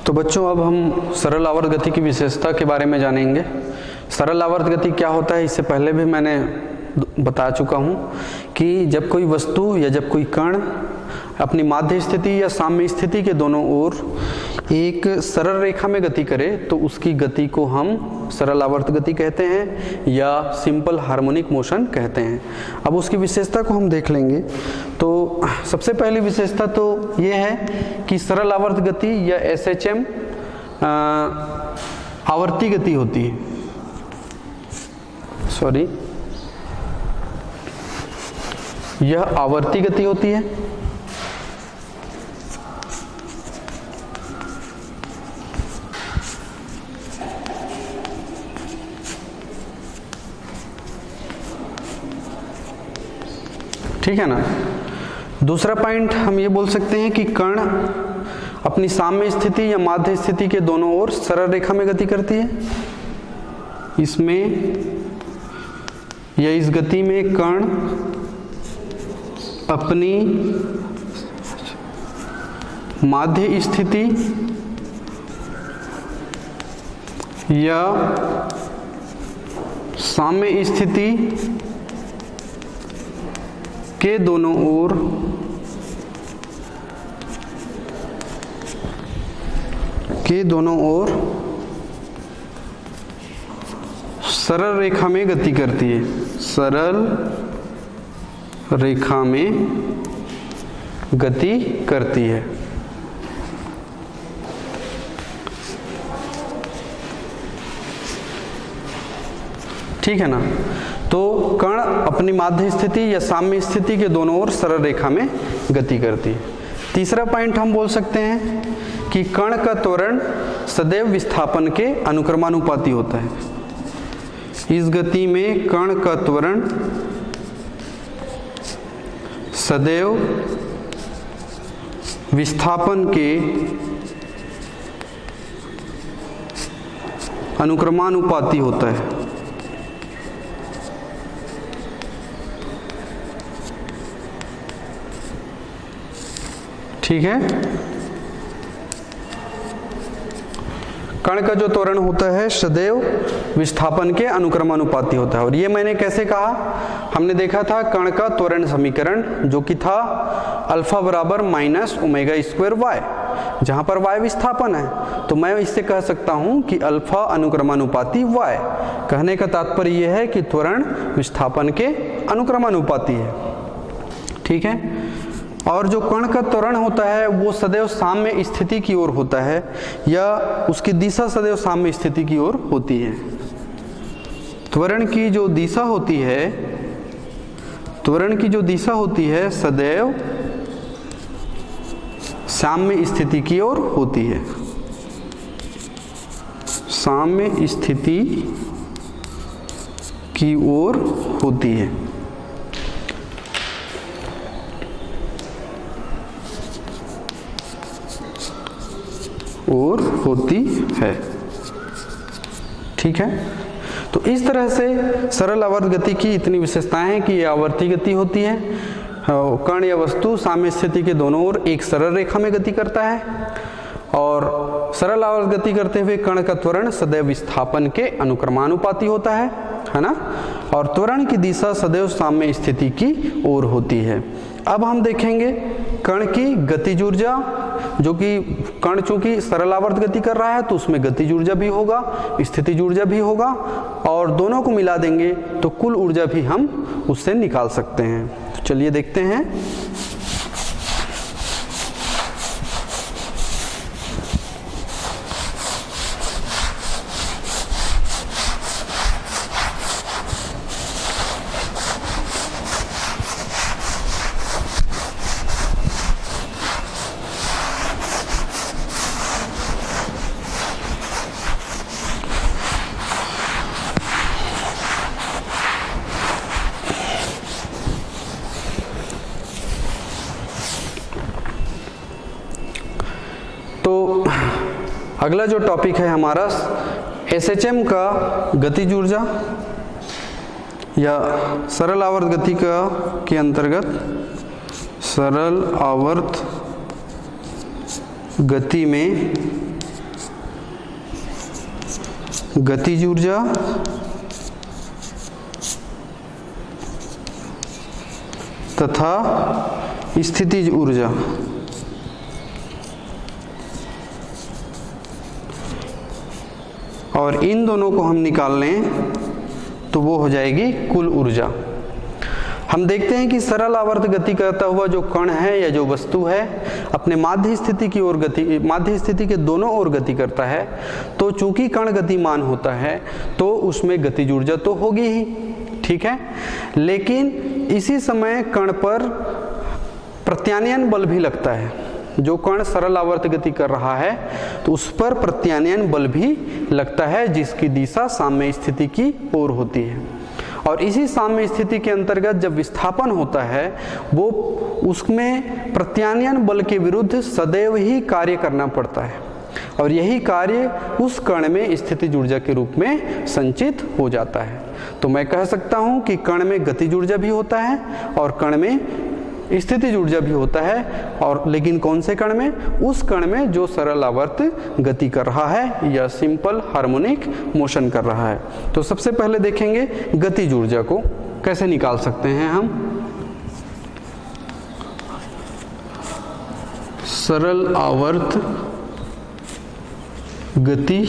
तो बच्चों अब हम सरल आवर्त गति की विशेषता के बारे में जानेंगे। सरल आवर्त गति क्या होता है, इससे पहले भी मैंने बता चुका हूँ कि जब कोई वस्तु या जब कोई कण अपनी माध्य स्थिति या साम्य स्थिति के दोनों ओर एक सरल रेखा में गति करे तो उसकी गति को हम सरल आवर्त गति कहते हैं या सिंपल हार्मोनिक मोशन कहते हैं। अब उसकी विशेषता को हम देख लेंगे। तो सबसे पहली विशेषता तो ये है कि सरल आवर्त गति या SHM आवर्ती गति होती है। यह आवर्ती गति होती है। ठीक है ना। दूसरा पॉइंट हम ये बोल सकते हैं कि कण अपनी साम्य स्थिति या माध्य स्थिति के दोनों ओर सरल रेखा में गति करती है। इसमें या इस गति में कण अपनी माध्य स्थिति या साम्य स्थिति के दोनों ओर सरल रेखा में गति करती है। सरल रेखा में गति करती है। ठीक है ना। तो कण अपनी माध्य स्थिति या साम्य स्थिति के दोनों ओर सरल रेखा में गति करती है। तीसरा पॉइंट हम बोल सकते हैं कि कण का त्वरण सदैव विस्थापन के अनुक्रमानुपाती होता है। इस गति में कण का त्वरण सदैव विस्थापन के अनुक्रमानुपाती होता है। ठीक है। कण का जो त्वरण होता है सदैव विस्थापन के अनुक्रमानुपाती होता है। और ये मैंने कैसे कहा, हमने देखा था कण का त्वरण समीकरण जो कि था अल्फा बराबर माइनस ओमेगा स्क्वायर वाई, जहां पर वाई विस्थापन है। तो मैं इससे कह सकता हूं कि अल्फा अनुक्रमानुपाती वाई। कहने का तात्पर्य यह है कि त्वरण विस्थापन के अनुक्रमानुपाती है। ठीक है। और जो कण का त्वरण होता है वो सदैव साम्य स्थिति की ओर होता है या उसकी दिशा सदैव साम्य स्थिति की ओर होती है। त्वरण की जो दिशा होती है सदैव साम्य स्थिति की ओर होती है। साम्य स्थिति की ओर होती है। और होती है। ठीक है। तो इस तरह से सरल आवर्त गति की इतनी विशेषताएं हैं कि यह आवर्ती गति होती है। कण या वस्तु साम्य स्थिति के दोनों ओर एक सरल रेखा में गति करता है और सरल आवर्त गति करते हुए कण का त्वरण सदैव विस्थापन के अनुक्रमानुपाती होता है ना। और त्वरण की दिशा सदैव साम्य स्थिति की ओर होती है। अब हम देखेंगे कण की गतिज ऊर्जा, जो कि कण चूंकि सरल आवर्त गति कर रहा है तो उसमें गतिज ऊर्जा भी होगा, स्थितिज ऊर्जा भी होगा, और दोनों को मिला देंगे तो कुल ऊर्जा भी हम उससे निकाल सकते हैं। तो चलिए देखते हैं। अगला जो टॉपिक है हमारा SHM का गतिज ऊर्जा या सरल आवर्त गति के अंतर्गत सरल आवर्त गति में गतिज ऊर्जा तथा स्थितिज ऊर्जा। और इन दोनों को हम निकाल लें तो वो हो जाएगी कुल ऊर्जा। हम देखते हैं कि सरल आवर्त गति करता हुआ जो कण है या जो वस्तु है अपने माध्य स्थिति की ओर माध्य स्थिति के दोनों ओर गति करता है, तो चूंकि कण गतिमान होता है तो उसमें गतिज ऊर्जा तो होगी ही, ठीक है। लेकिन इसी समय कण पर प्रत्यानयन बल भी लगता है। जो कण सरल आवर्त गति कर रहा है तो उस पर प्रत्यानयन बल भी लगता है, जिसकी दिशा साम्य स्थिति की ओर होती है। और इसी साम्य स्थिति के अंतर्गत जब विस्थापन होता है वो उसमें प्रत्यानयन बल के विरुद्ध सदैव ही कार्य करना पड़ता है, और यही कार्य उस कण में स्थितिज ऊर्जा के रूप में संचित हो जाता है। तो मैं कह सकता हूं कि कण में गतिज ऊर्जा भी होता है और कण में स्थितिज ऊर्जा भी होता है, और लेकिन कौन से कण में? उस कण में जो सरल आवर्त गति कर रहा है या सिंपल हार्मोनिक मोशन कर रहा है। तो सबसे पहले देखेंगे गतिज ऊर्जा को कैसे निकाल सकते हैं हम। सरल आवर्त गति,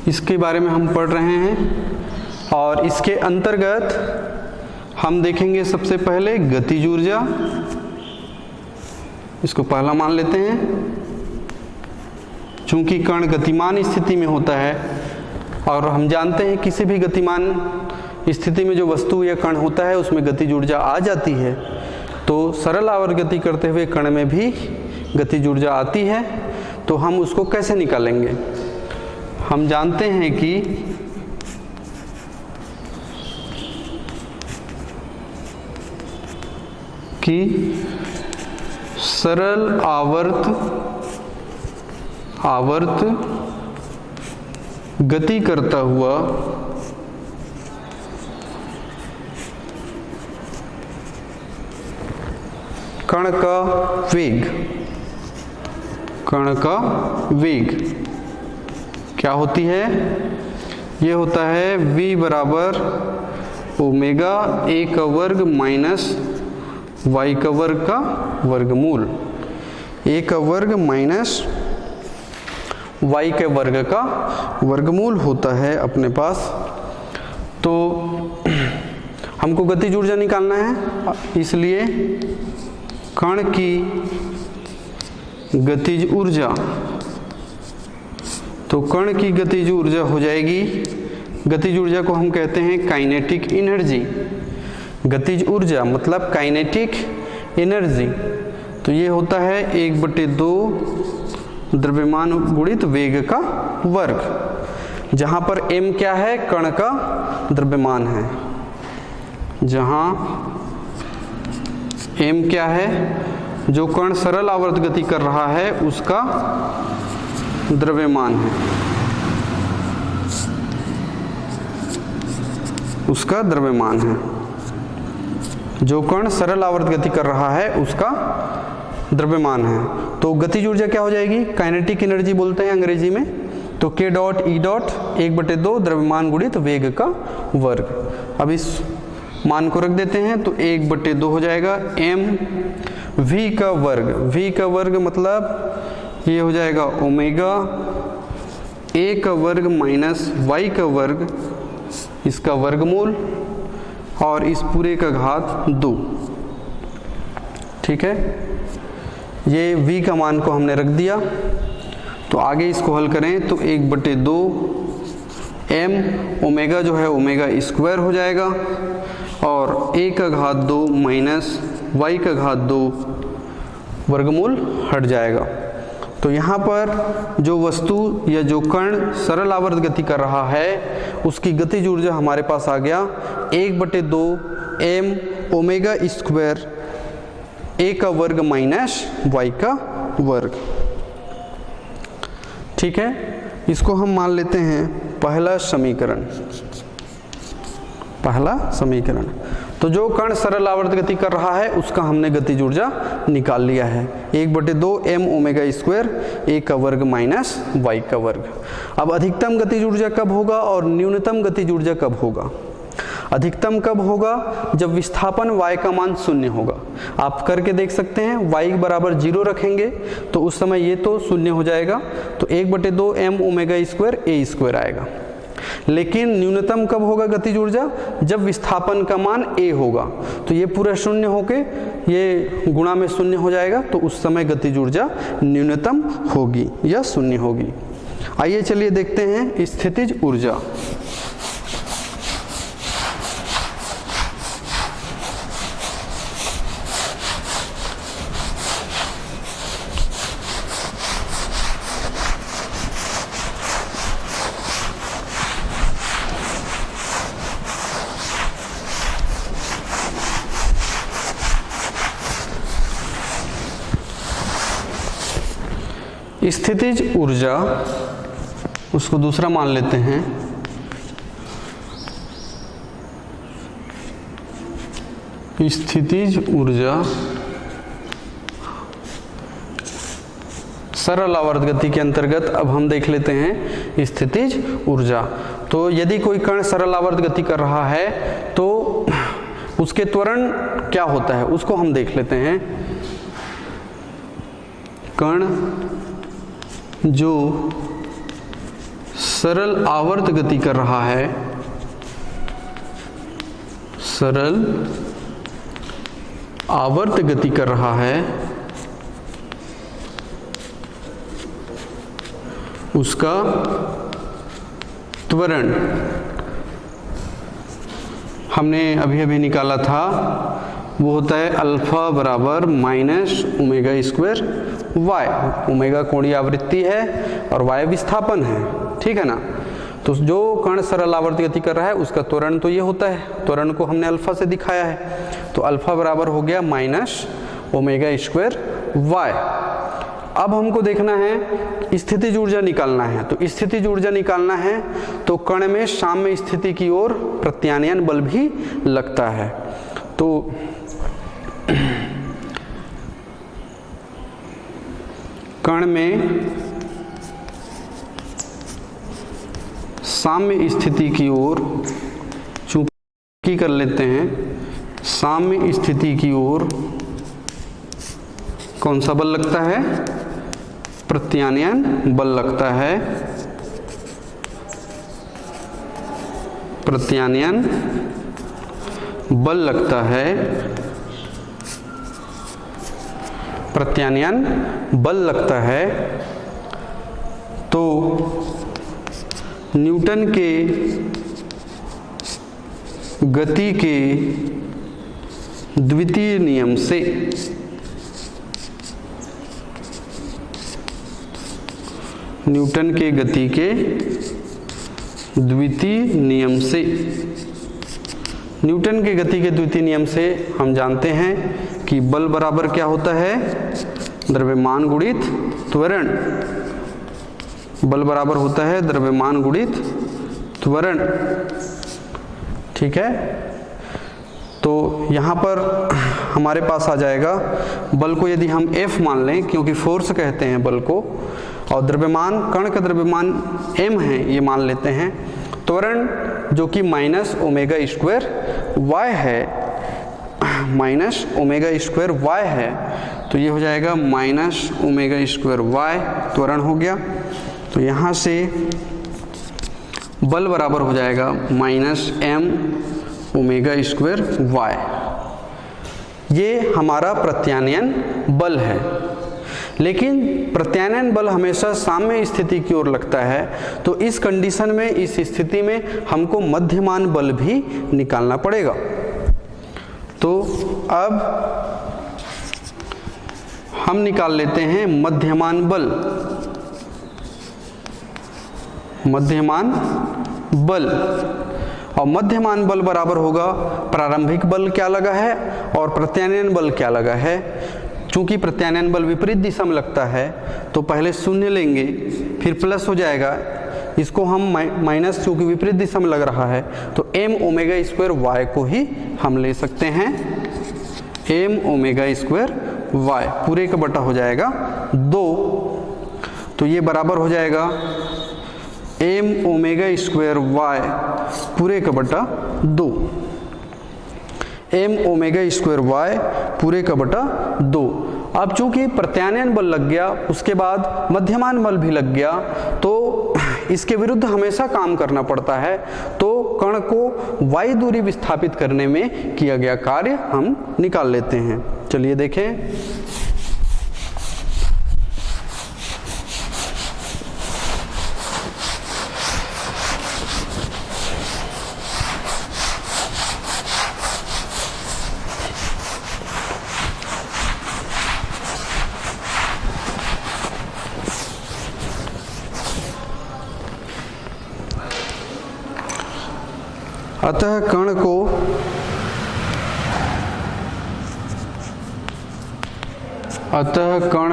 इसके बारे में हम पढ़ रहे हैं, और इसके अंतर्गत हम देखेंगे सबसे पहले गतिज ऊर्जा। इसको पहला मान लेते हैं। चूंकि कण गतिमान स्थिति में होता है और हम जानते हैं किसी भी गतिमान स्थिति में जो वस्तु या कण होता है उसमें गतिज ऊर्जा आ जाती है, तो सरल आवर्त गति करते हुए कण में भी गतिज ऊर्जा आती है। तो हम उसको कैसे निकालेंगे? हम जानते हैं कि सरल आवर्त गति करता हुआ कण का वेग क्या होती है? ये होता है v बराबर ओमेगा a का वर्ग माइनस y का वर्ग का वर्गमूल। a का वर्ग माइनस y के वर्ग का वर्गमूल होता है अपने पास। तो हमको गतिज ऊर्जा निकालना है, इसलिए कण की गतिज ऊर्जा, तो कण की गतिज ऊर्जा हो जाएगी, गतिज ऊर्जा को हम कहते हैं काइनेटिक एनर्जी। गतिज ऊर्जा मतलब काइनेटिक एनर्जी, तो ये होता है 1/2 द्रव्यमान गुणित वेग का वर्ग, जहां पर m क्या है? कण का द्रव्यमान है। जहां m क्या है? जो कण सरल आवर्त गति कर रहा है उसका द्रव्यमान है, उसका द्रव्यमान है। जो कण सरल आवर्त गति कर रहा है उसका द्रव्यमान है। तो गतिज ऊर्जा क्या हो जाएगी? काइनेटिक एनर्जी बोलते हैं अंग्रेजी में। तो k डॉट ई डॉट 1/2 द्रव्यमान गुणित वेग का वर्ग। अब इस मान को रख देते हैं तो 1/2 हो जाएगा m v का वर्ग। v का वर्ग मतलब ये हो जाएगा ओमेगा a का वर्ग माइनस y का वर्ग, इसका वर्गमूल, और इस पूरे का घात 2। ठीक है, ये v का मान को हमने रख दिया। तो आगे इसको हल करें तो 1/2 m ओमेगा जो है ओमेगा स्क्वायर हो जाएगा, और a का घात 2 माइनस y का घात 2 वर्गमूल हट जाएगा। तो यहाँ पर जो वस्तु या जो कण सरल आवर्त गति कर रहा है उसकी गतिज ऊर्जा हमारे पास आ गया 1/2 m ओमेगा स्क्वायर a का वर्ग माइनस y का वर्ग। ठीक है, इसको हम मान लेते हैं पहला समीकरण। तो जो कण सरल आवर्त गति कर रहा है उसका हमने गतिज ऊर्जा निकाल लिया है, 1/2 m ओमेगा स्क्वायर a का वर्ग माइनस y का वर्ग। अब अधिकतम गतिज ऊर्जा कब होगा और न्यूनतम गतिज ऊर्जा कब होगा? अधिकतम कब होगा? जब विस्थापन y का मान 0 होगा। आप करके देख सकते हैं, y बराबर 0 रखेंगे तो उस समय ये तो 0 हो जाएगा, तो 1/2 m omega square a square आएगा। लेकिन न्यूनतम कब होगा गतिज ऊर्जा? जब विस्थापन का मान a होगा, तो ये पूरा 0 होके ये गुणा में 0 हो जाएगा, तो उस समय गतिज ऊर्जा न्यूनतम होगी या 0 होगी। आइए चलिए देखते हैं स्थितिज ऊर्जा। स्थितिज ऊर्जा, उसको दूसरा मान लेते हैं। स्थितिज ऊर्जा सरल आवर्त गति के अंतर्गत अब हम देख लेते हैं स्थितिज ऊर्जा। तो यदि कोई कण सरल आवर्त गति कर रहा है तो उसके त्वरण क्या होता है उसको हम देख लेते हैं। कण जो सरल आवर्त गति कर रहा है, सरल आवर्त गति कर रहा है, उसका त्वरण हमने अभी अभी निकाला था, वो होता है अल्फा बराबर minus omega square y. Omega कोणीय आवृत्ति है और वाई विस्थापन है, ठीक है ना। तो जो कण सरल आवर्त गति कर रहा है उसका त्वरण तो ये होता है, त्वरण को हमने अल्फा से दिखाया है, तो अल्फा बराबर हो गया माइनस ओमेगा स्क्वायर वाई। अब हमको देखना है स्थितिज ऊर्जा निकालना है। तो स्थितिज ऊर्जा निकालना है तो कण में साम्य स्थिति की ओर प्रत्यानयन बल भी लगता है। तो कण में साम्य स्थिति की ओर चूंकि कर लेते हैं, साम्य स्थिति की ओर कौन सा बल लगता है? प्रत्यानयन बल लगता है। प्रत्यानयन बल लगता है, प्रत्यानयन बल लगता है। तो न्यूटन के गति के द्वितीय नियम से न्यूटन के गति के द्वितीय नियम से न्यूटन के गति के द्वितीय नियम से हम जानते हैं कि बल बराबर क्या होता है? द्रव्यमान गुणित त्वरण। बल बराबर होता है द्रव्यमान गुणित त्वरण, ठीक है। तो यहाँ पर हमारे पास आ जाएगा, बल को यदि हम F मान लें, क्योंकि फोर्स कहते हैं बल को, और द्रव्यमान, कण का द्रव्यमान m है ये मान लेते हैं, त्वरण जो कि माइनस ओमेगा स्क्वायर वाई है, माइनस ओमेगा स्क्वायर वाई है, तो ये हो जाएगा माइनस ओमेगा स्क्वायर वाई त्वरण हो गया। तो यहाँ से बल बराबर हो जाएगा minus m omega square y. ये हमारा प्रत्यानयन बल है। लेकिन प्रत्यानयन बल हमेशा साम्य स्थिति की ओर लगता है, तो इस कंडीशन में, इस स्थिति में हमको मध्यमान बल भी निकालना पड़ेगा। तो अब हम निकाल लेते हैं मध्यमान बल। मध्यमान बल, और मध्यमान बल बराबर होगा प्रारंभिक बल क्या लगा है और प्रत्यानयन बल क्या लगा है। चूंकि प्रत्यानयन बल विपरीत दिशा में लगता है तो पहले शून्य लेंगे, फिर प्लस हो जाएगा, इसको हम माइनस, चूंकि विपरीत दिशा में लग रहा है तो m ओमेगा स्क्वायर y को ही हम ले सकते हैं m ओमेगा स्क्वायर y पूरे का बटा हो जाएगा 2, तो ये बराबर हो जाएगा m ओमेगा स्क्वायर y पूरे का बटा 2, m ओमेगा स्क्वायर y पूरे का बटा 2। अब चूंकि प्रत्यानयन बल लग गया, उसके बाद मध्यमान बल भी लग गया, तो इसके विरुद्ध हमेशा काम करना पड़ता है। तो कण को y दूरी विस्थापित करने में किया गया कार्य हम निकाल लेते हैं। चलिए देखें। अतः कण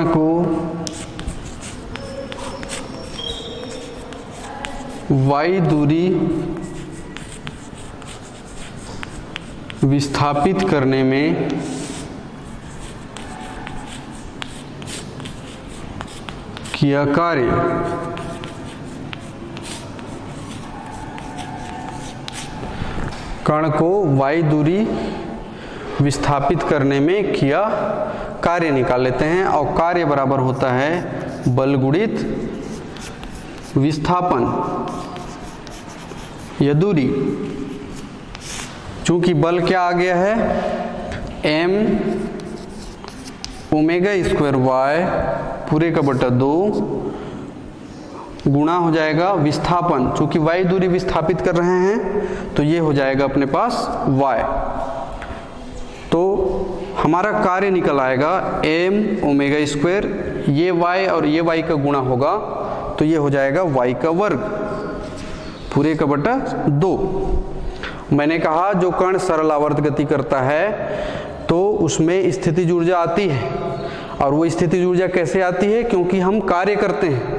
को y दूरी विस्थापित करने में किया कार्य कण को y दूरी विस्थापित करने में किया कार्य निकाल लेते हैं, और कार्य बराबर होता है बल गुणित विस्थापन या दूरी। चूंकि बल क्या आ गया है m ओमेगा स्क्वायर y पूरे का बटा 2 गुणा हो जाएगा विस्थापन, चूंकि y दूरी विस्थापित कर रहे हैं तो ये हो जाएगा अपने पास y। तो हमारा कार्य निकल आएगा m ओमेगा स्क्वायर, ये y और ये y का गुणा होगा तो ये हो जाएगा y का वर्ग पूरे का बटा 2। मैंने कहा जो कण सरल आवर्त गति करता है तो उसमें स्थितिज ऊर्जा आती है, और वो स्थितिज ऊर्जा कैसे आती है, क्योंकि हम कार्य करते हैं।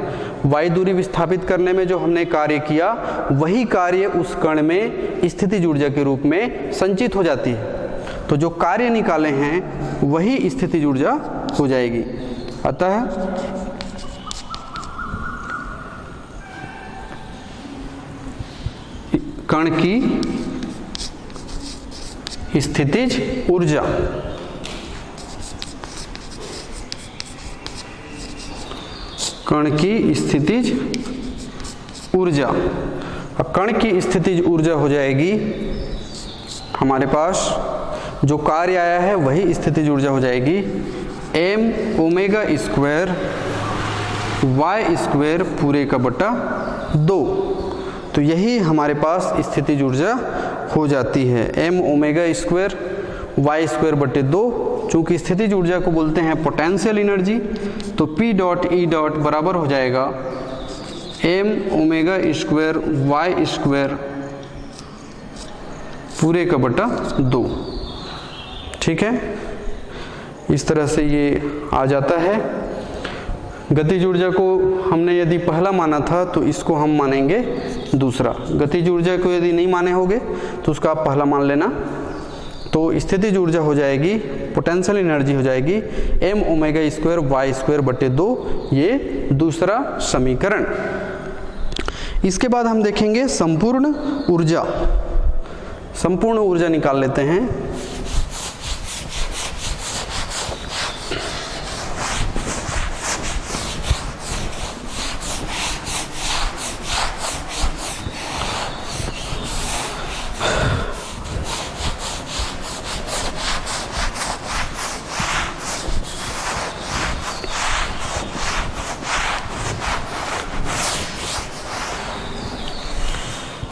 y दूरी विस्थापित करने में जो हमने कार्य किया वही कार्य उस कण में स्थितिज ऊर्जा के रूप में संचित हो जाती है। तो जो कार्य निकाले हैं वही स्थितिज ऊर्जा हो जाएगी। अतः कण की स्थितिज ऊर्जा कण की स्थितिज ऊर्जा, और कण की स्थितिज ऊर्जा हो जाएगी हमारे पास जो कार्य आया है वही स्थितिज ऊर्जा हो जाएगी m omega square y square पूरे का बटा 2। तो यही हमारे पास स्थितिज ऊर्जा हो जाती है m omega square y square बटे 2। चूंकि स्थितिज ऊर्जा को बोलते हैं पोटेंशियल एनर्जी, तो P डॉट E डॉट बराबर हो जाएगा m omega square y square पूरे का बटा 2। ठीक है, इस तरह से ये आ जाता है। गतिज ऊर्जा को हमने यदि पहला माना था तो इसको हम मानेंगे दूसरा। गतिज ऊर्जा को यदि नहीं माने होगे तो उसका आप पहला मान लेना। तो स्थितिज ऊर्जा हो जाएगी, पोटेंशियल एनर्जी हो जाएगी m omega square y square बटे 2, ये दूसरा समीकरण। इसके बाद हम देखेंगे संपूर्ण ऊर्जा। संपूर्ण ऊर्जा निकाल लेते हैं।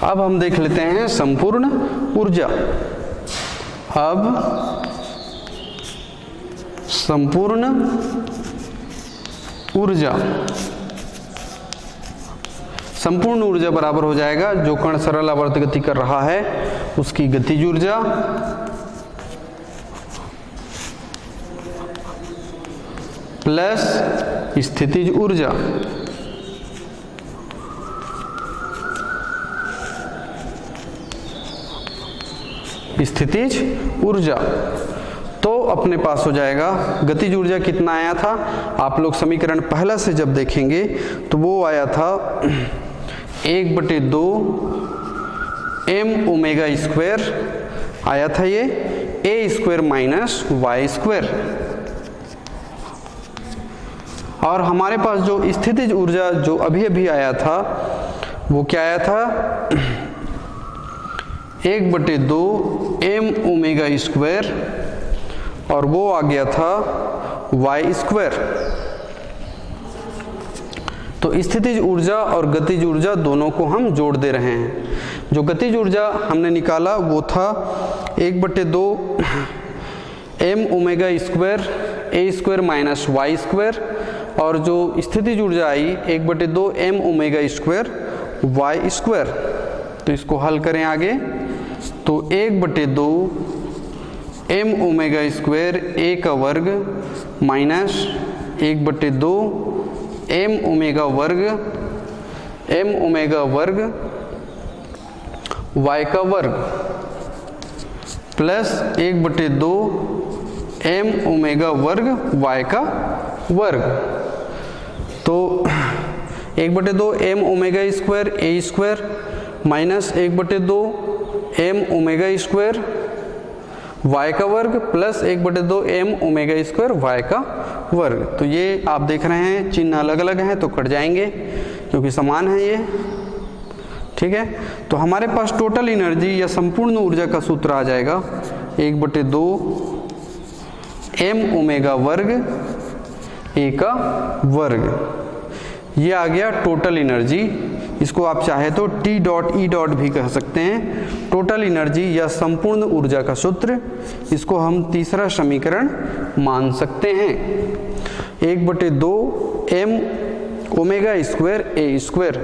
अब हम देख लेते हैं संपूर्ण ऊर्जा। अब संपूर्ण ऊर्जा, संपूर्ण ऊर्जा बराबर हो जाएगा जो कण सरल आवर्त गति कर रहा है उसकी गतिज ऊर्जा प्लस स्थितिज ऊर्जा स्थितिज ऊर्जा। तो अपने पास हो जाएगा गतिज ऊर्जा कितना आया था, आप लोग समीकरण पहला से जब देखेंगे तो वो आया था 1/2 m ओमेगा स्क्वायर आया था, ये a square minus y square. और हमारे पास जो स्थितिज ऊर्जा जो अभी अभी आया था वो क्या आया था, 1/2 m ओमेगा स्क्वायर, और वो आ गया था वाई स्क्वायर। तो स्थितिज ऊर्जा और गतिज ऊर्जा दोनों को हम जोड़ दे रहे हैं। जो गतिज ऊर्जा हमने निकाला वो था 1/2 m omega square a square minus y square, और जो स्थितिज ऊर्जा आई 1/2 m omega square y square. तो इसको हल करें आगे, तो 1/2 m ओमेगा स्क्वायर a का वर्ग माइनस 1/2 m ओमेगा वर्ग y का वर्ग प्लस 1/2 m ओमेगा वर्ग y का वर्ग। तो 1/2 m omega square a square minus 1/2 m omega square y का वर्ग plus 1/2 m omega square y का वर्ग। तो ये आप देख रहे हैं चिन्ह अलग अलग हैं तो कट जाएंगे क्योंकि समान है ये, ठीक है। तो हमारे पास टोटल एनर्जी या संपूर्ण ऊर्जा का सूत्र आ जाएगा 1/2 m ओमेगा वर्ग a का वर्ग। ये आ गया टोटल एनर्जी। इसको आप चाहे तो T डॉट E डॉट भी कह सकते हैं, टोटल एनर्जी या संपूर्ण ऊर्जा का सूत्र। इसको हम तीसरा समीकरण मान सकते हैं, 1/2 m omega square a square.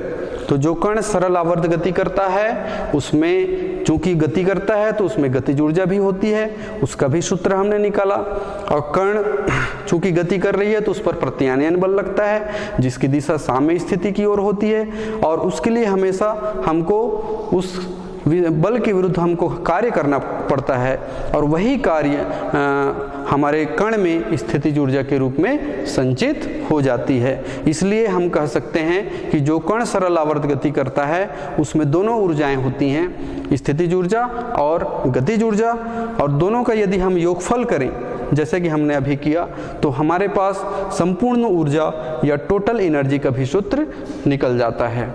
तो जो कण सरल आवर्त गति करता है उसमें चूंकि गति करता है तो उसमें गतिज ऊर्जा भी होती है, उसका भी सूत्र हमने निकाला। और कण चूंकि गति कर रही है तो उस पर प्रत्यानयन बल लगता है जिसकी दिशा साम्य स्थिति की ओर होती है, और उसके लिए हमेशा हमको उस बल के विरुद्ध हमको कार्य करना पड़ता है, और वही कार्य हमारे कण में स्थितिज ऊर्जा के रूप में संचित हो जाती है। इसलिए हम कह सकते हैं कि जो कण सरल आवर्त गति करता है उसमें दोनों ऊर्जाएं होती हैं, स्थितिज ऊर्जा और गतिज ऊर्जा, और दोनों का यदि हम योगफल करें जैसे कि हमने अभी किया तो हमारे पास संपूर्ण ऊर्जा या टोटल एनर्जी का भी सूत्र निकल जाता है।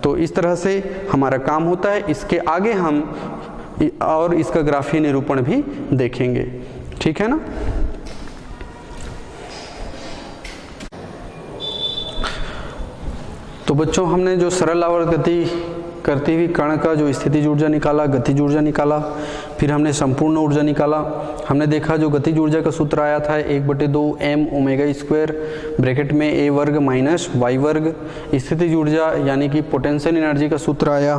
तो इस तरह से हमारा काम होता है। इसके आगे हम और इसका ग्राफीय निरूपण भी देखेंगे, ठीक है ना। तो बच्चों हमने जो सरल आवर्त गति करती हुई कण का जो स्थितिज ऊर्जा निकाला, गतिज ऊर्जा निकाला, फिर हमने संपूर्ण ऊर्जा निकाला। हमने देखा जो गतिज ऊर्जा का सूत्र आया था 1/2 m ओमेगा स्क्वायर ब्रैकेट में a वर्ग माइनस y वर्ग। स्थितिज ऊर्जा यानी कि पोटेंशियल एनर्जी का सूत्र आया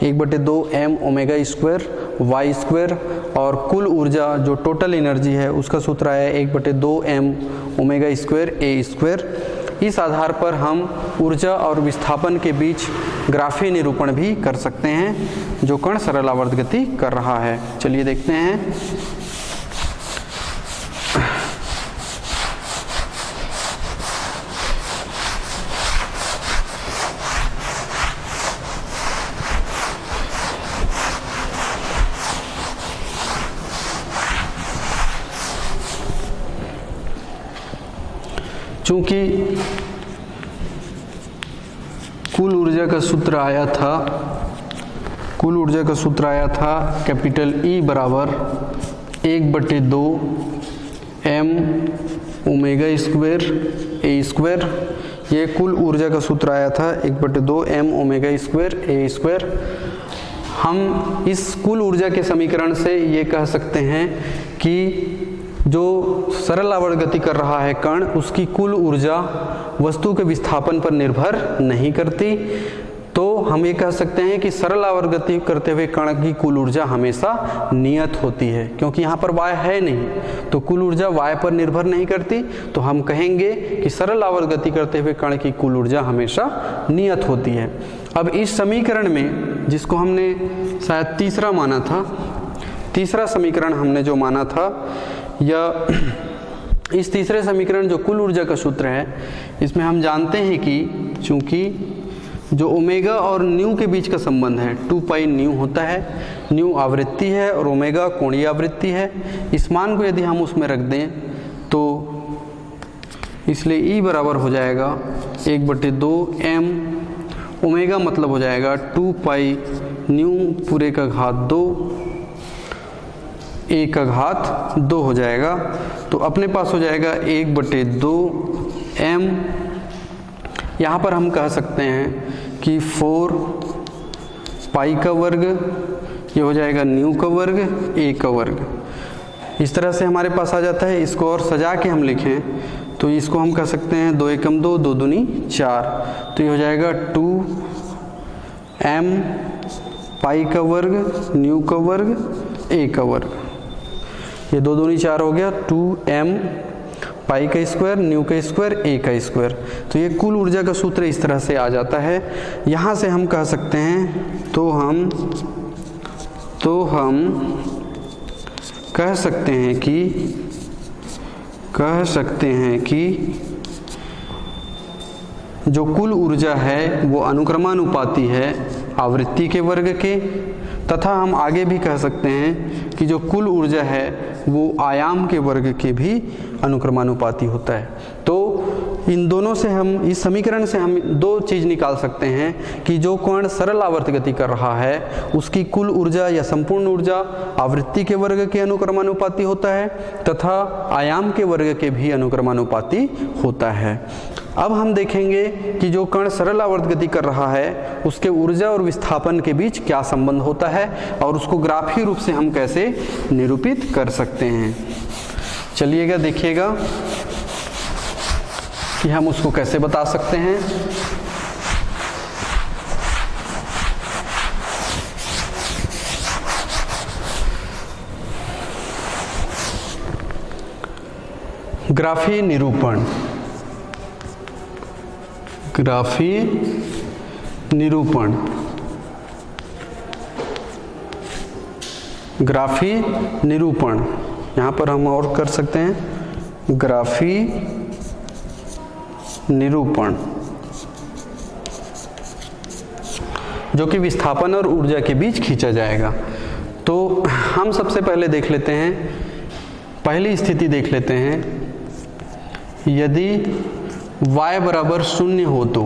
1/2 m omega square y square, और कुल ऊर्जा जो टोटल एनर्जी है उसका सूत्र आया 1/2 m omega square a square. इस आधार पर हम ऊर्जा और विस्थापन के बीच ग्राफीय निरूपण भी कर सकते हैं जो कण सरल आवर्त गति कर रहा है। चलिए देखते हैं। चूंकि कुल ऊर्जा का सूत्र आया था कैपिटल E बराबर 1/2 m omega square a square. ये कुल ऊर्जा का सूत्र आया था 1/2 m omega square a square. हम इस कुल ऊर्जा के समीकरण से ये कह सकते हैं कि जो सरल आवर्त गति कर रहा है कण उसकी कुल ऊर्जा वस्तु के विस्थापन पर निर्भर नहीं करती। तो हम ये कह सकते हैं कि सरल आवर्त गति करते हुए कण की कुल ऊर्जा हमेशा नियत होती है, क्योंकि यहाँ पर y है नहीं तो कुल ऊर्जा y पर निर्भर नहीं करती। तो हम कहेंगे कि सरल आवर्त गति करते हुए कण की कुल ऊर्जा हमेशा नियत होती है। अब इस समीकरण में जिसको हमने शायद तीसरा माना था, तीसरा समीकरण हमने जो माना था, या इस तीसरे समीकरण जो कुल ऊर्जा का सूत्र है, इसमें हम जानते हैं कि चूंकि जो ओमेगा और न्यू के बीच का संबंध है 2 पाई न्यू होता है, न्यू आवृत्ति है और ओमेगा कोणीय आवृत्ति है, इस मान को यदि हम उसमें रख दें तो इसलिए E बराबर हो जाएगा 1/2 m, ओमेगा मतलब हो जाएगा 2 पाई न्यू पूरे का घात 2, a का घात 2 हो जाएगा। तो अपने पास हो जाएगा 1/2 m। यहाँ पर हम कह सकते हैं कि 4 पाई का वर्ग, ये हो जाएगा न्यू का वर्ग, a का वर्ग। इस तरह से हमारे पास आ जाता है। इसको और सजा के हम लिखें तो इसको हम कह सकते हैं 2 एकम 2, 2 दूनी 4, तो ये हो जाएगा 2m पाई का वर्ग, न्यू का वर्ग, a का वर्ग। ये 2 दूनी 4 हो गया, 2m पाई का स्क्वायर, न्यू का स्क्वायर, a का स्क्वायर। तो ये कुल ऊर्जा का सूत्र इस तरह से आ जाता है। यहाँ से हम कह सकते हैं, तो हम कह सकते हैं कि जो कुल ऊर्जा है वो अनुक्रमानुपाती है आवृत्ति के वर्ग के, तथा हम आगे भी कह सकते हैं कि जो कुल ऊर्जा है वो आयाम के वर्ग के भी अनुक्रमानुपाती होता है। तो इन दोनों से हम, इस समीकरण से हम 2 चीज़ निकाल सकते हैं कि जो कण सरल आवर्त गति कर रहा है उसकी कुल ऊर्जा या संपूर्ण ऊर्जा आवृत्ति के वर्ग के अनुक्रमानुपाती होता है तथा आयाम के वर्ग के भी अनुक्रमानुपाती होता है। अब हम देखेंगे कि जो कण सरल आवर्त गति कर रहा है उसके ऊर्जा और विस्थापन के बीच क्या संबंध होता है और उसको ग्राफीय रूप से हम कैसे निरूपित कर सकते हैं। चलिएगा देखिएगा कि हम उसको कैसे बता सकते हैं। ग्राफीय निरूपण, ग्राफीय निरूपण, ग्राफीय निरूपण, यहाँ पर हम और कर सकते हैं ग्राफीय निरूपण, जो कि विस्थापन और ऊर्जा के बीच खींचा जाएगा। तो हम सबसे पहले देख लेते हैं, पहली स्थिति देख लेते हैं, यदि y बराबर 0 हो तो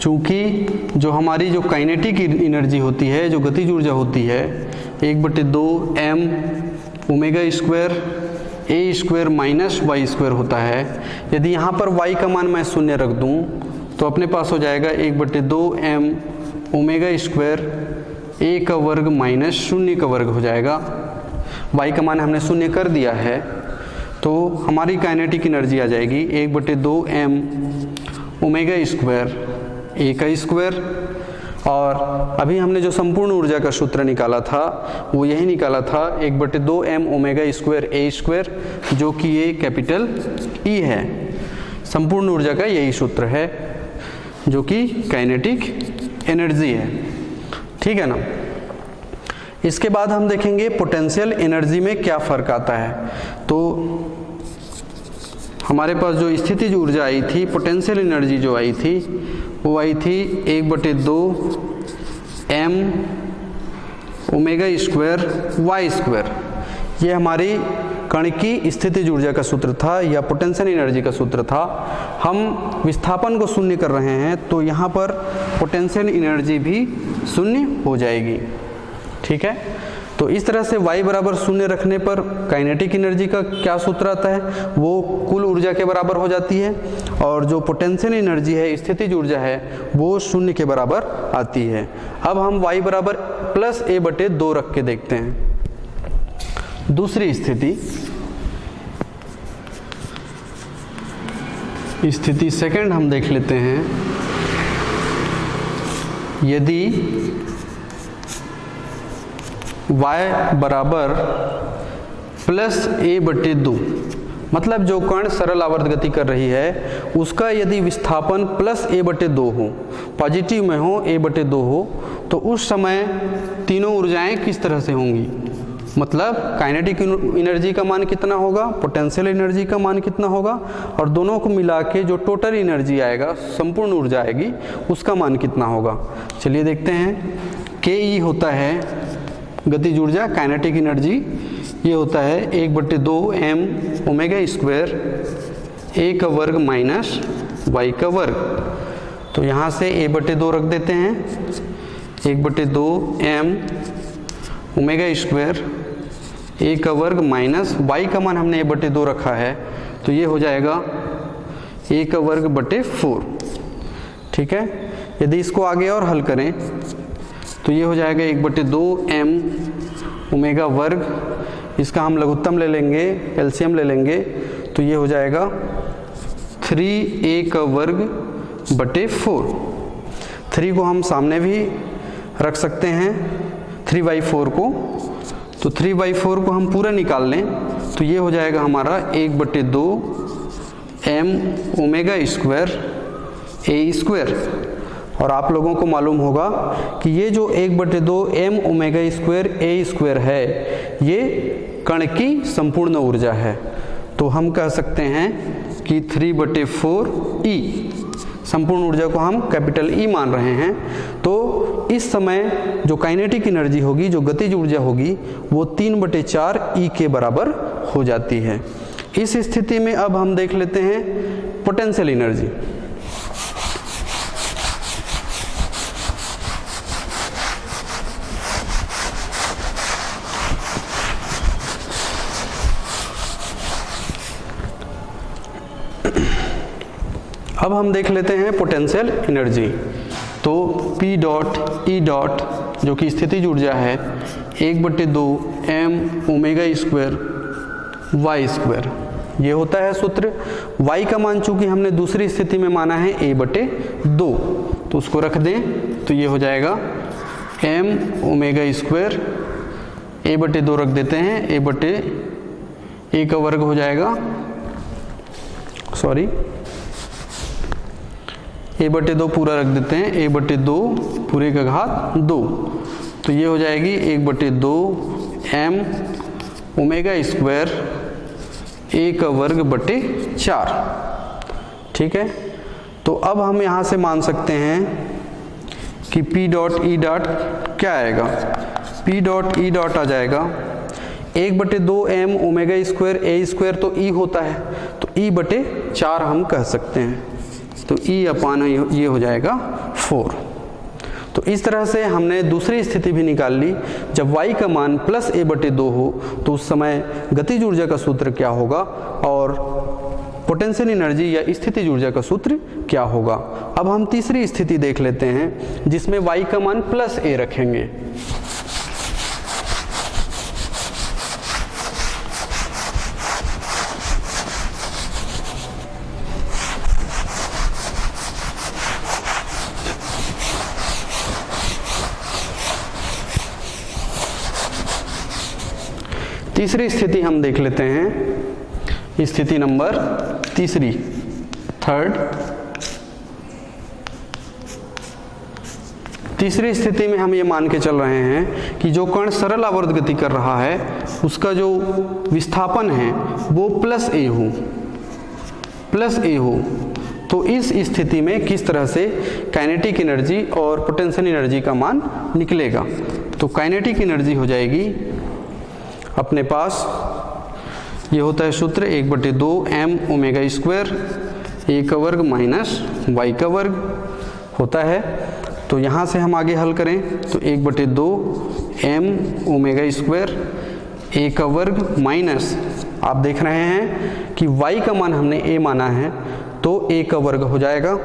चूंकि जो हमारी जो काइनेटिक एनर्जी होती है, जो गतिज ऊर्जा होती है, 1/2 m omega square a square minus y square होता है। यदि यहाँ पर y का मान मैं 0 रख दूँ तो अपने पास हो जाएगा 1/2 m ओमेगा स्क्वायर a का वर्ग माइनस 0 का वर्ग हो जाएगा। y का मान हमने 0 कर दिया है तो हमारी काइनेटिक एनर्जी आ जाएगी 1/2 m ओमेगा स्क्वायर a का स्क्वायर। और अभी हमने जो संपूर्ण ऊर्जा का सूत्र निकाला था वो यही निकाला था 1/2 m omega square a square, जो कि ये कैपिटल E है। संपूर्ण ऊर्जा का यही सूत्र है जो कि काइनेटिक एनर्जी है, ठीक है ना। इसके बाद हम देखेंगे पोटेंशियल एनर्जी में क्या फर्क आता है। तो हमारे पास जो स्थितिज ऊर्जा आई थी, पोटेंशियल एनर्जी जो आई थी वो आई थी 1/2 m omega square y square. ये हमारी कण की स्थितिज ऊर्जा का सूत्र था या पोटेंशियल एनर्जी का सूत्र था। हम विस्थापन को 0 कर रहे हैं तो यहाँ पर पोटेंशियल एनर्जी भी 0 हो जाएगी, ठीक है। तो इस तरह से y बराबर 0 रखने पर काइनेटिक एनर्जी का क्या सूत्र आता है, वो कुल ऊर्जा के बराबर हो जाती है और जो पोटेंशियल एनर्जी है, स्थितिज ऊर्जा है, वो 0 के बराबर आती है। अब हम y बराबर प्लस a/2 रख के देखते हैं। दूसरी स्थिति, स्थिति सेकंड हम देख लेते हैं। यदि y बराबर प्लस a/2, मतलब जो कण सरल आवर्त गति कर रही है उसका यदि विस्थापन प्लस a/2 हो, पॉजिटिव में हो, a/2 हो, तो उस समय तीनों ऊर्जाएं किस तरह से होंगी, मतलब काइनेटिक एनर्जी का मान कितना होगा, पोटेंशियल एनर्जी का मान कितना होगा, और दोनों को मिला के जो टोटल एनर्जी आएगा, संपूर्ण ऊर्जा आएगी, उसका मान कितना होगा। चलिए देखते हैं। के होता है गतिज ऊर्जा, काइनेटिक एनर्जी, ये होता है 1/2 m ओमेगा स्क्वायर a का वर्ग माइनस y का वर्ग। तो यहाँ से a/2 रख देते हैं, 1/2 m ओमेगा स्क्वायर a का वर्ग माइनस y का मान हमने a/2 रखा है, तो ये हो जाएगा a का वर्ग बटे 4। ठीक है, यदि इसको आगे और हल करें तो ये हो जाएगा 1/2 m ओमेगा वर्ग, इसका हम लघुत्तम ले लेंगे, एलसीएम ले लेंगे, तो ये हो जाएगा 3a का वर्ग बटे 4। 3 को हम सामने भी रख सकते हैं, 3/4 को, तो 3/4 को हम पूरा निकाल लें तो ये हो जाएगा हमारा 1/2 m omega square a square. और आप लोगों को मालूम होगा कि ये जो 1/2 m omega square a square है, ये कण की संपूर्ण ऊर्जा है। तो हम कह सकते हैं कि 3/4 E, संपूर्ण ऊर्जा को हम कैपिटल E मान रहे हैं। तो इस समय जो काइनेटिक एनर्जी होगी, जो गतिज ऊर्जा होगी, वो 3/4 E के बराबर हो जाती है। इस स्थिति में अब हम देख लेते हैं पोटेंशियल एनर्जी। अब हम देख लेते हैं पोटेंशियल एनर्जी। तो P डॉट E डॉट जो कि स्थितिज ऊर्जा है 1/2 m omega square y square, ये होता है सूत्र। y का मान चूंकि हमने दूसरी स्थिति में माना है a/2, तो उसको रख दें तो ये हो जाएगा m ओमेगा स्क्वायर, a/2 रख देते हैं, a का वर्ग हो जाएगा, सॉरी a/2 पूरा रख देते हैं, a/2 पूरे का घात 2, तो ये हो जाएगी 1/2 m ओमेगा स्क्वायर a का वर्ग बटे 4। ठीक है, तो अब हम यहाँ से मान सकते हैं कि P डॉट E डॉट क्या आएगा। P डॉट E डॉट आ जाएगा 1/2 m omega square a square, तो E होता है, तो E/4 हम कह सकते हैं, तो E/, ये हो जाएगा 4। तो इस तरह से हमने दूसरी स्थिति भी निकाल ली। जब y का मान प्लस a/2 हो तो उस समय गतिज ऊर्जा का सूत्र क्या होगा और पोटेंशियल एनर्जी या स्थितिज ऊर्जा का सूत्र क्या होगा। अब हम तीसरी स्थिति देख लेते हैं जिसमें y का मान प्लस a रखेंगे। तीसरी स्थिति हम देख लेते हैं, स्थिति नंबर थर्ड। तीसरी स्थिति में हम ये मान के चल रहे हैं कि जो कण सरल आवर्त गति कर रहा है उसका जो विस्थापन है वो प्लस a हो। तो इस स्थिति में किस तरह से काइनेटिक एनर्जी और पोटेंशियल एनर्जी का मान निकलेगा। तो काइनेटिक एनर्जी हो जाएगी अपने पास, ये होता है सूत्र 1/2 m ओमेगा स्क्वायर a का वर्ग माइनस y का वर्ग होता है। तो यहाँ से हम आगे हल करें तो 1/2 m ओमेगा स्क्वायर a का वर्ग माइनस, आप देख रहे हैं कि y का मान हमने a माना है तो a का वर्ग हो जाएगा।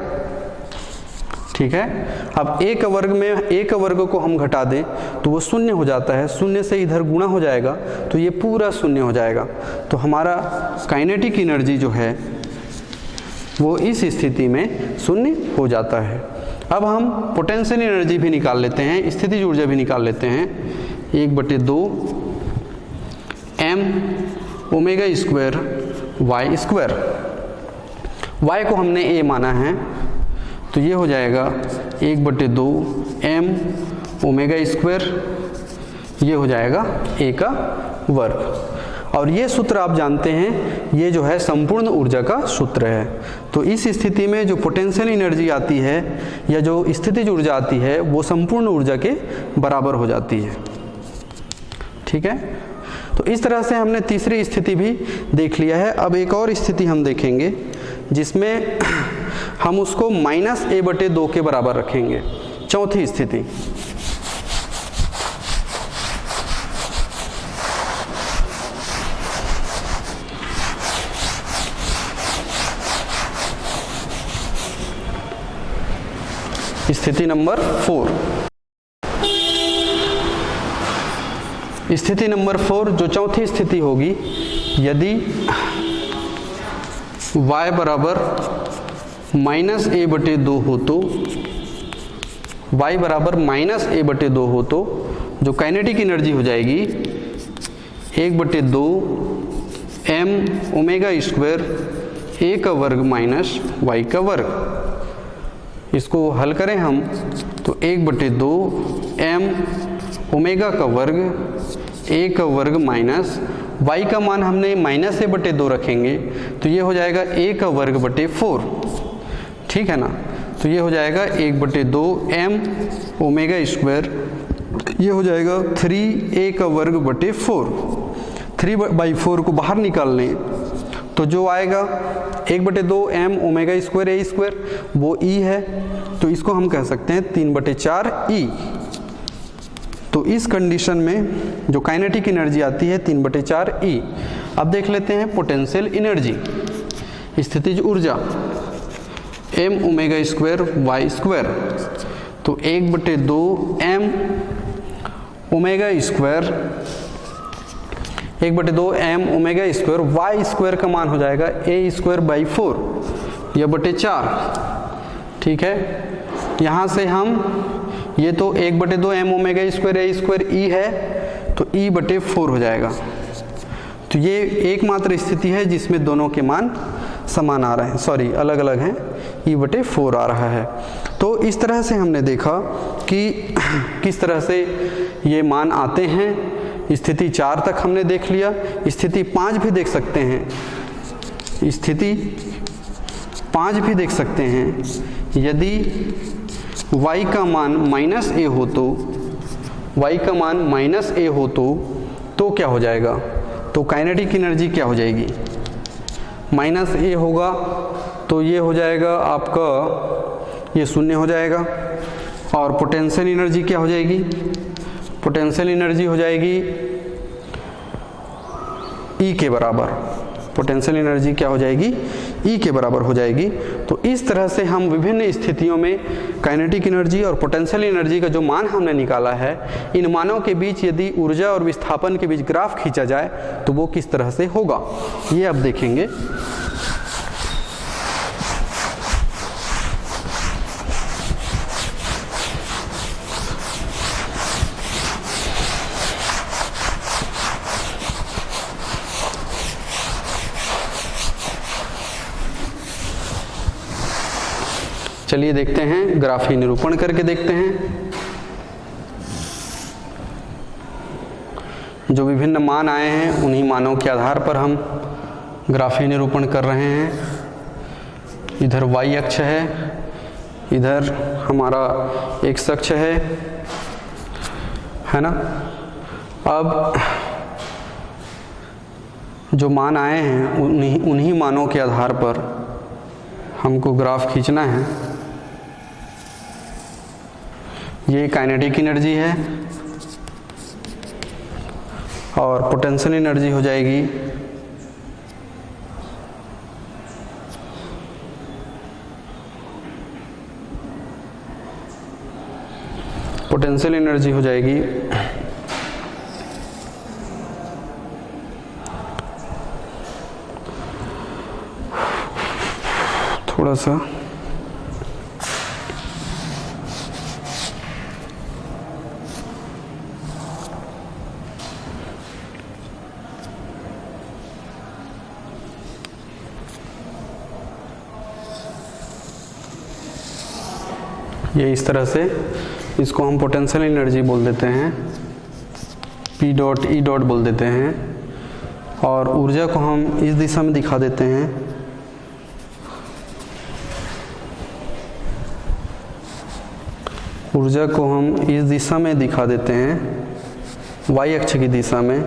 ठीक है, अब a का वर्ग में a का वर्ग को हम घटा दें तो वो शून्य हो जाता है, शून्य से इधर गुणा हो जाएगा तो ये पूरा शून्य हो जाएगा। तो हमारा काइनेटिक एनर्जी जो है वो इस स्थिति में शून्य हो जाता है। अब हम पोटेंशियल एनर्जी भी निकाल लेते हैं, स्थितिज ऊर्जा भी निकाल लेते हैं। 1/2 m omega square y square, y को हमने a माना है तो ये हो जाएगा 1/2 m ओमेगा स्क्वायर, ये हो जाएगा ए का वर्ग। और ये सूत्र आप जानते हैं, ये जो है संपूर्ण ऊर्जा का सूत्र है। तो इस स्थिति में जो पोटेंशियल एनर्जी आती है या जो स्थितिज ऊर्जा आती है वो संपूर्ण ऊर्जा के बराबर हो जाती है। ठीक है, तो इस तरह से हमने तीसरी स्थिति भी देख लिया है। अब एक और स्थिति हम देखेंगे जिसमें हम उसको -a/2 के बराबर रखेंगे, चौथी स्थिति। स्थिति नंबर 4। स्थिति नंबर 4 जो चौथी स्थिति होगी, यदि y बराबर -a/2 हो तो, y बराबर -a/2 हो तो जो काइनेटिक एनर्जी हो जाएगी 1/2 m ओमेगा स्क्वायर a का वर्ग माइनस y का वर्ग। इसको हल करें हम तो 1/2 m ओमेगा का वर्ग a का वर्ग माइनस y का मान हमने -a/2 रखेंगे तो ये हो जाएगा a का वर्ग बटे 4। ठीक है ना, तो ये हो जाएगा 1/2 m ओमेगा स्क्वायर, ये हो जाएगा 3a का वर्ग बटे 4। 3/4 को बाहर निकाल लें तो जो आएगा 1/2 m omega square a square, वो e है, तो इसको हम कह सकते हैं 3/4 e। तो इस कंडीशन में जो काइनेटिक एनर्जी आती है 3/4 e। अब देख लेते हैं पोटेंशियल एनर्जी, स्थितिज ऊर्जा m omega square y square, तो 1/2 m omega square 1/2 m omega square y square का मान हो जाएगा a स्क्वायर बाई 4 या बटे 4। ठीक है, यहाँ से हम ये तो 1/2 m omega square a square e है तो e बटे 4 हो जाएगा। तो ये एकमात्र स्थिति है जिसमें दोनों के मान समान आ रहे हैं, सॉरी अलग अलग हैं, e बटे 4 आ रहा है। तो इस तरह से हमने देखा कि किस तरह से ये मान आते हैं। स्थिति 4 तक हमने देख लिया, स्थिति 5 भी देख सकते हैं, स्थिति 5 भी देख सकते हैं। यदि y का मान -a हो तो, y का मान -a हो तो क्या हो जाएगा, तो काइनेटिक एनर्जी क्या हो जाएगी, -a होगा तो ये हो जाएगा आपका, ये शून्य हो जाएगा। और पोटेंशियल एनर्जी क्या हो जाएगी, पोटेंशियल एनर्जी हो जाएगी E के बराबर। पोटेंशियल एनर्जी क्या हो जाएगी, E के बराबर हो जाएगी। तो इस तरह से हम विभिन्न स्थितियों में काइनेटिक एनर्जी और पोटेंशियल एनर्जी का जो मान हमने निकाला है, इन मानों के बीच यदि ऊर्जा और विस्थापन के बीच ग्राफ खींचा जाए तो वो किस तरह से होगा, ये अब देखेंगे। चलिए देखते हैं, ग्राफी निरूपण करके देखते हैं। जो विभिन्न मान आए हैं उन्हीं मानों के आधार पर हम ग्राफी निरूपण कर रहे हैं। इधर y अक्ष है, इधर हमारा x अक्ष है ना। अब जो मान आए हैं उन्हीं मानों के आधार पर हमको ग्राफ खींचना है। ये काइनेटिक एनर्जी है और पोटेंशियल एनर्जी हो जाएगी थोड़ा सा ये इस तरह से इसको हम पोटेंशियल एनर्जी बोल देते हैं, P डॉट E डॉट बोल देते हैं, और ऊर्जा को हम इस दिशा में दिखा देते हैं, ऊर्जा को हम इस दिशा में दिखा देते हैं, y अक्ष की दिशा में।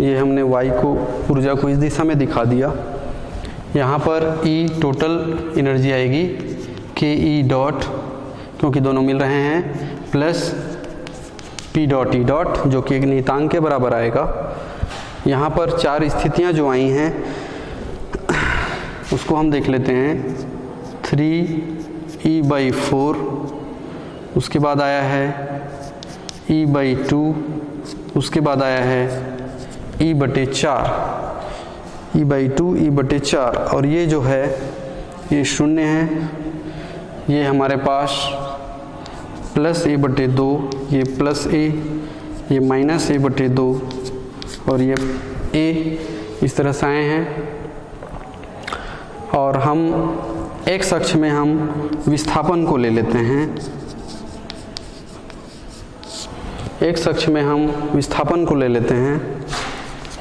ये हमने y को, ऊर्जा को इस दिशा में दिखा दिया। यहाँ पर E टोटल एनर्जी आएगी के E डॉट, क्योंकि दोनों मिल रहे हैं, plus P dot E dot जो कि एक नियतांक के बराबर आएगा। यहाँ पर 4 स्थितियाँ जो आई हैं उसको हम देख लेते हैं। 3E/4, उसके बाद आया है E/2, उसके बाद आया है E/4, E/2 E/4, और ये जो है ये शून्य है, ये हमारे पास प्लस A/2, ये प्लस A, ये माइनस A/2 और ये A इस तरह से आए हैं। और हम x अक्ष में हम विस्थापन को ले लेते हैं, x अक्ष में हम विस्थापन को ले लेते हैं,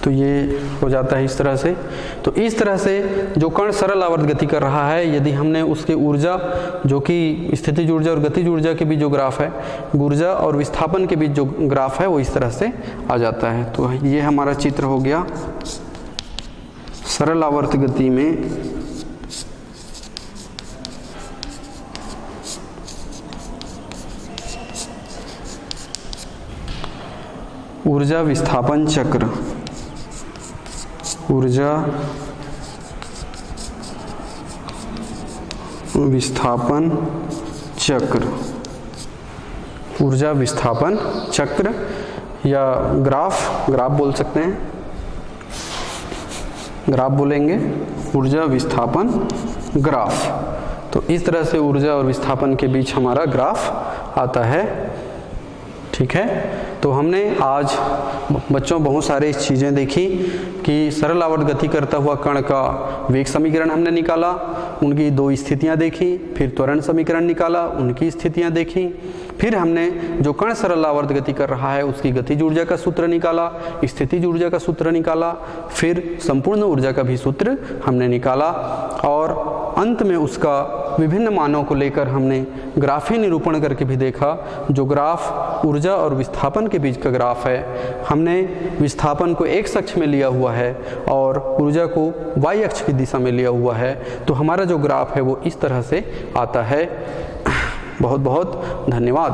तो ये हो जाता है इस तरह से। तो इस तरह से जो कण सरल आवर्त गति कर रहा है, यदि हमने उसके ऊर्जा जो कि स्थितिज ऊर्जा और गतिज ऊर्जा के बीच जो ग्राफ है, ऊर्जा और विस्थापन के बीच जो ग्राफ है वो इस तरह से आ जाता है। तो ये हमारा चित्र हो गया सरल आवर्त गति में ऊर्जा विस्थापन चक्र, ऊर्जा विस्थापन चक्र, ऊर्जा विस्थापन चक्र या ग्राफ बोल सकते हैं, ग्राफ बोलेंगे, ऊर्जा विस्थापन ग्राफ। तो इस तरह से ऊर्जा और विस्थापन के बीच हमारा ग्राफ आता है। ठीक है, तो हमने आज बच्चों बहुत सारी चीज़ें देखी कि सरल आवर्त गति करता हुआ कण का वेग समीकरण हमने निकाला, उनकी 2 स्थितियां देखी, फिर त्वरण समीकरण निकाला, उनकी स्थितियां देखी, फिर हमने जो कण सरल आवर्त गति कर रहा है उसकी गतिज ऊर्जा का सूत्र निकाला, स्थितिज ऊर्जा का सूत्र निकाला, फिर संपूर्ण ऊर्जा का भी सूत्र हमने निकाला, और अंत में उसका विभिन्न मानों को लेकर हमने ग्राफीय निरूपण करके भी देखा। जो ग्राफ ऊर्जा और विस्थापन के बीच का ग्राफ है, हमने विस्थापन को x अक्ष में लिया हुआ है और ऊर्जा को y अक्ष की दिशा में लिया हुआ है, तो हमारा जो ग्राफ है वो इस तरह से आता है। बहुत बहुत धन्यवाद।